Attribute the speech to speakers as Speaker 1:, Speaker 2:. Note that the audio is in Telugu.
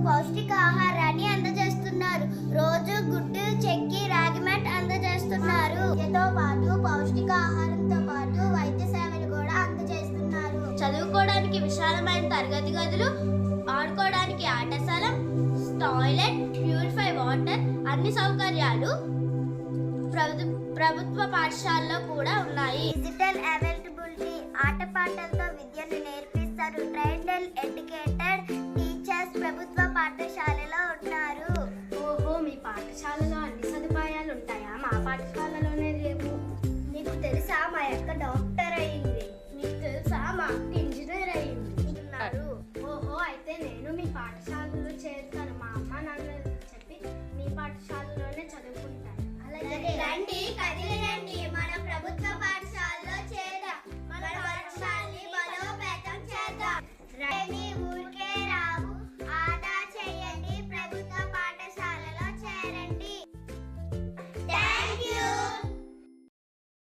Speaker 1: పౌష్టికాహారాన్ని అందజేస్తున్నారు. రోజు గుడ్డు, చెక్కి, రాగి మట్ అందజేస్తున్నారు. వీటితో పాటు పౌష్టికాహారంతో పాటు వైద్య సేవలు కూడా అందజేస్తున్నారు. చదువుకోవడానికి విశాలమైన తరగతి గదులు, ఆడుకోవడానికి ఆటశాల, టాయిలెట్, ప్యూరిఫై వాటర్ అన్ని సౌకర్యాలు ప్రభుత్వ పాఠశాలలో కూడా ఉన్నాయి. డిజిటల్ అవైలబిలిటీ, ఆటపాటలతో విద్యను నేర్పిస్తారు. ట్రైన్డ్ అండ్ ఎడ్యుకేటెడ్ టీచర్స్ ప్రభుత్వ పాఠశాలలో ఉన్నారు.
Speaker 2: ఓహో, మీ పాఠశాలలో అన్ని సదుపాయాలు ఉంటాయా? మా పాఠశాలలోనే లేవు.
Speaker 1: నీకు తెలుసా మా యొక్క డాక్టర్ అయింది?
Speaker 2: మీకు తెలుసా మా అక్క ఇంజనీర్ అయ్యింది?
Speaker 1: ఓహో,
Speaker 2: అయితే నేను మీ పాఠశాలలో చేరుతాను. మా అమ్మ నాన్న చెప్పి మీ పాఠశాలలోనే చదువుకుంటాను.
Speaker 1: అలాగే రండి, కదిలి రండి.